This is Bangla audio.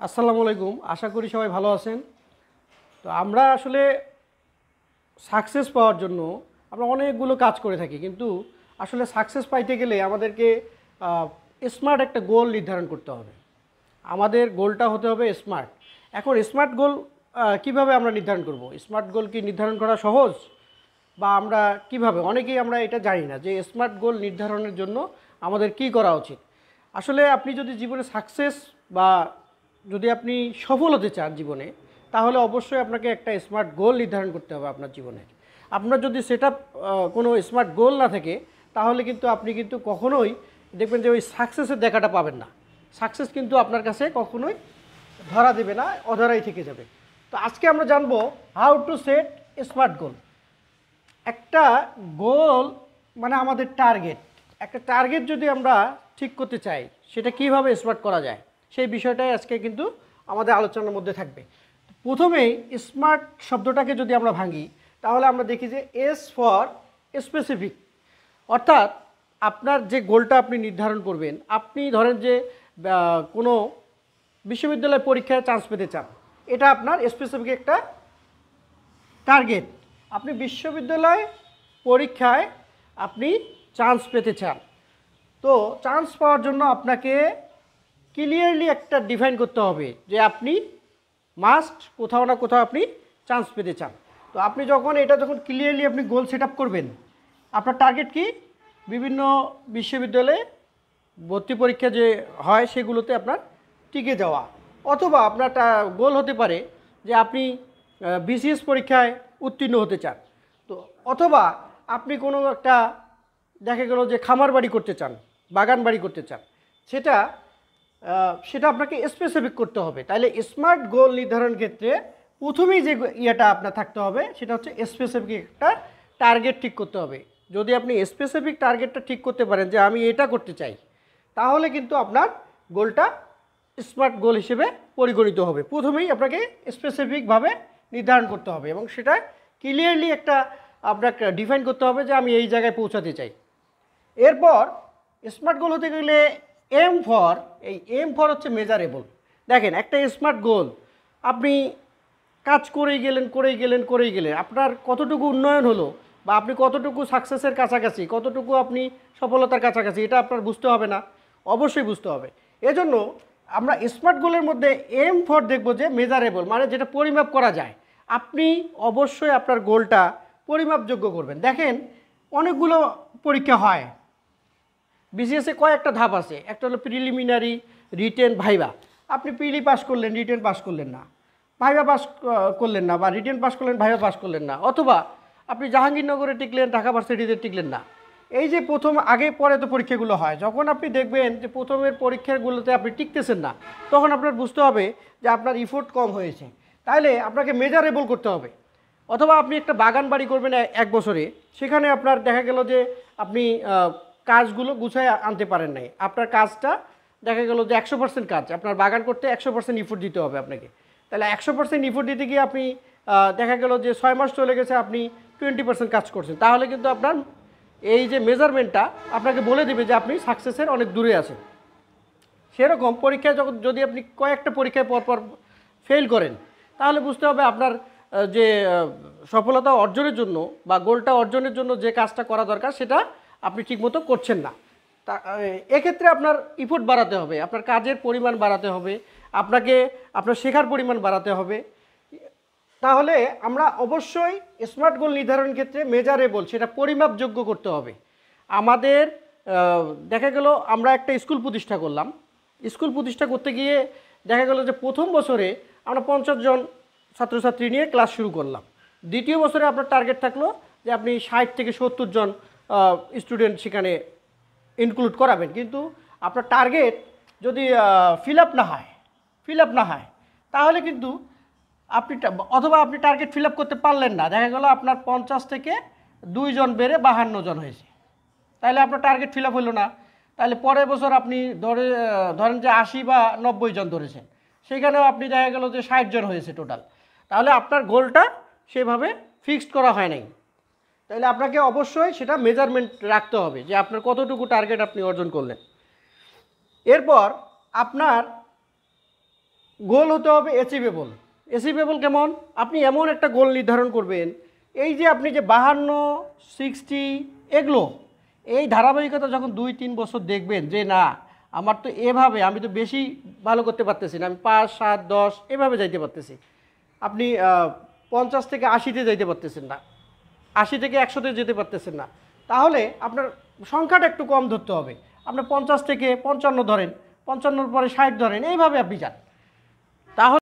আসসালামু আলাইকুম। আশা করি সবাই ভালো আছেন। তো আমরা আসলে সাকসেস পাওয়ার জন্য আমরা অনেকগুলো কাজ করে থাকি, কিন্তু আসলে সাকসেস পাইতে গেলে আমাদেরকে স্মার্ট একটা গোল নির্ধারণ করতে হবে। আমাদের গোলটা হতে হবে স্মার্ট। এখন স্মার্ট গোল কিভাবে আমরা নির্ধারণ করব? স্মার্ট গোল কি নির্ধারণ করা সহজ, বা আমরা কিভাবে, অনেকেই আমরা এটা জানি না যে স্মার্ট গোল নির্ধারণের জন্য আমাদের কি করা উচিত। আসলে আপনি যদি জীবনে সাকসেস বা যদি আপনি সফল হতে চান জীবনে, তাহলে অবশ্যই আপনাকে একটা স্মার্ট গোল নির্ধারণ করতে হবে আপনার জীবনে। আপনার যদি সেটা কোনো স্মার্ট গোল না থাকে, তাহলে কিন্তু আপনি কিন্তু কখনোই দেখবেন যে ওই সাকসেসের দেখাটা পাবেন না। সাকসেস কিন্তু আপনার কাছে কখনোই ধরা দেবে না, অধরাই থেকে যাবে। তো আজকে আমরা জানবো হাউ টু সেট স্মার্ট গোল। একটা গোল মানে আমাদের টার্গেট। একটা টার্গেট যদি আমরা ঠিক করতে চাই, সেটা কিভাবে স্মার্ট করা যায়, সেই বিষয়টাই আজকে কিন্তু আমাদের আলোচনার মধ্যে থাকবে। প্রথমেই স্মার্ট শব্দটাকে যদি আমরা ভাঙি, তাহলে আমরা দেখি যে এস ফর স্পেসিফিক। অর্থাৎ আপনার যে গোলটা আপনি নির্ধারণ করবেন, আপনি ধরেন যে কোনো বিশ্ববিদ্যালয় পরীক্ষায় চান্স পেতে চান, এটা আপনার স্পেসিফিক একটা টার্গেট। আপনি বিশ্ববিদ্যালয় পরীক্ষায় আপনি চান্স পেতে চান, তো চান্স পাওয়ার জন্য আপনাকে ক্লিয়ারলি একটা ডিফাইন করতে হবে যে আপনি মাস্ট কোথাও না কোথাও আপনি চান্স পেতে চান। তো আপনি যখন ক্লিয়ারলি আপনি গোল সেট আপ করবেন, আপনার টার্গেট কি? বিভিন্ন বিশ্ববিদ্যালয়ে ভর্তি পরীক্ষা যে হয় সেগুলোতে আপনার টিকে যাওয়া, অথবা আপনার গোল হতে পারে যে আপনি বিসিএস পরীক্ষায় উত্তীর্ণ হতে চান। তো অথবা আপনি কোনো একটা দেখা গেল যে খামার বাড়ি করতে চান, বাগান বাড়ি করতে চান, সেটা সেটা আপনাকে স্পেসিফিক করতে হবে। তাহলে স্মার্ট গোল নির্ধারণ ক্ষেত্রে প্রথমেই যে ইয়েটা আপনার থাকতে হবে, সেটা হচ্ছে স্পেসিফিক একটা টার্গেট ঠিক করতে হবে। যদি আপনি স্পেসিফিক টার্গেটটা ঠিক করতে পারেন যে আমি এটা করতে চাই, তাহলে কিন্তু আপনার গোলটা স্মার্ট গোল হিসেবে পরিগণিত হবে। প্রথমেই আপনাকে স্পেসিফিকভাবে নির্ধারণ করতে হবে এবং সেটা ক্লিয়ারলি একটা আপনাকে ডিফাইন করতে হবে যে আমি এই জায়গায় পৌঁছাতে চাই। এরপর স্মার্ট গোল হতে গেলে এম ফর হচ্ছে মেজারেবল। দেখেন, একটা স্মার্ট গোল আপনি কাজ করেই গেলেন, আপনার কতটুকু উন্নয়ন হলো, বা আপনি কতটুকু সাকসেসের কাছাকাছি, কতটুকু আপনি সফলতার কাছাকাছি, এটা আপনার বুঝতে হবে না? অবশ্যই বুঝতে হবে। এজন্য আমরা স্মার্ট গোলের মধ্যে এম ফর দেখব যে মেজারেবল, মানে যেটা পরিমাপ করা যায়। আপনি অবশ্যই আপনার গোলটা পরিমাপযোগ্য করবেন। দেখেন, অনেকগুলো পরীক্ষা হয় বিসিএসে, কয়েকটা ধাপ আছে। একটা হলো প্রিলিমিনারি, রিটেন, ভাইভা। আপনি প্রিলি পাস করলেন, রিটেন পাস করলেন না, ভাইভা পাস করলেন না, বা রিটেন পাস করলেন, ভাইভা পাস করলেন না, অথবা আপনি জাহাঙ্গীরনগরে টিকলেন, ঢাকা ভার্সিটিতে টিকলেন না। এই যে প্রথম আগে পরে তো পরীক্ষাগুলো হয়, যখন আপনি দেখবেন যে প্রথমের পরীক্ষাগুলোতে আপনি টিকতেছেন না, তখন আপনার বুঝতে হবে যে আপনার ইফোর্ট কম হয়েছে। তাইলে আপনাকে মেজারেবল করতে হবে। অথবা আপনি একটা বাগান বাড়ি করবেন এক বছরে, সেখানে আপনার দেখা গেল যে আপনি কাজগুলো গুছায় আনতে পারেন নাই। আপনার কাজটা দেখা গেল যে 100% কাজ, আপনার বাগান করতে 100% ইফোর্ট দিতে হবে আপনাকে। তাহলে 100% ইফোর্ট দিতে গিয়ে আপনি দেখা গেল যে 6 মাস চলে গেছে, আপনি 20% কাজ করছেন, তাহলে কিন্তু আপনার এই যে মেজারমেন্টটা আপনাকে বলে দেবে যে আপনি সাকসেসের অনেক দূরে আছেন। সেরকম পরীক্ষায় যদি আপনি কয়েকটা পরীক্ষায় পরপর ফেল করেন, তাহলে বুঝতে হবে আপনার যে সফলতা অর্জনের জন্য বা গোলটা অর্জনের জন্য যে কাজটা করা দরকার, সেটা আপনি ঠিকমতো করছেন না। তা এক্ষেত্রে আপনার ইফোর্ট বাড়াতে হবে, আপনার কাজের পরিমাণ বাড়াতে হবে, আপনাকে আপনার শেখার পরিমাণ বাড়াতে হবে। তাহলে আমরা অবশ্যই স্মার্ট গোল নির্ধারণ ক্ষেত্রে মেজারেবল, সেটা পরিমাপযোগ্য করতে হবে। আমাদের দেখা গেল আমরা একটা স্কুল প্রতিষ্ঠা করলাম, স্কুল প্রতিষ্ঠা করতে গিয়ে দেখা গেল যে প্রথম বছরে আমরা 50 জন ছাত্রছাত্রী নিয়ে ক্লাস শুরু করলাম। দ্বিতীয় বছরে আপনার টার্গেট থাকলো যে আপনি 60 থেকে 70 জন স্টুডেন্ট সেখানে ইনক্লুড করাবেন। কিন্তু আপনার টার্গেট যদি ফিল আপ না হয়, তাহলে কিন্তু আপনি অথবা আপনি টার্গেট ফিল আপ করতে পারলেন না, দেখা গেল আপনার 50 থেকে 2 জন বেড়ে 52 জন হয়েছে, তাহলে আপনার টার্গেট ফিল আপ হলো না। তাহলে পরের বছর আপনি ধরেন যে 80 বা 90 জন ধরেছেন, সেখানেও আপনি দেখা গেল যে 60 জন হয়েছে টোটাল। তাহলে আপনার গোলটা সেভাবে ফিক্সড করা হয় নাই। তাহলে আপনাকে অবশ্যই সেটা মেজারমেন্ট রাখতে হবে যে আপনার কতটুকু টার্গেট আপনি অর্জন করলেন। এরপর আপনার গোল হতে হবে অ্যাচিভেবল। অ্যাচিভেবল কেমন? আপনি এমন একটা গোল নির্ধারণ করবেন, এই যে আপনি যে 52, 60 এগুলো, এই ধারাবাহিকতা যখন 2-3 বছর দেখবেন যে না আমার তো এভাবে আমি তো বেশি ভালো করতে পারতেছি না, আমি 5, 7, 10 এভাবে যাইতে পারতেছি, আপনি 50 থেকে 80-তে যাইতে পারতেছেন না, 80 থেকে 100-তে যেতে পারতেছেন না, তাহলে আপনার সংখ্যাটা একটু কম ধরতে হবে। আপনি 50 থেকে 55 ধরেন, 55-র পরে 60 ধরেন, এইভাবে আপনি যান। তাহলে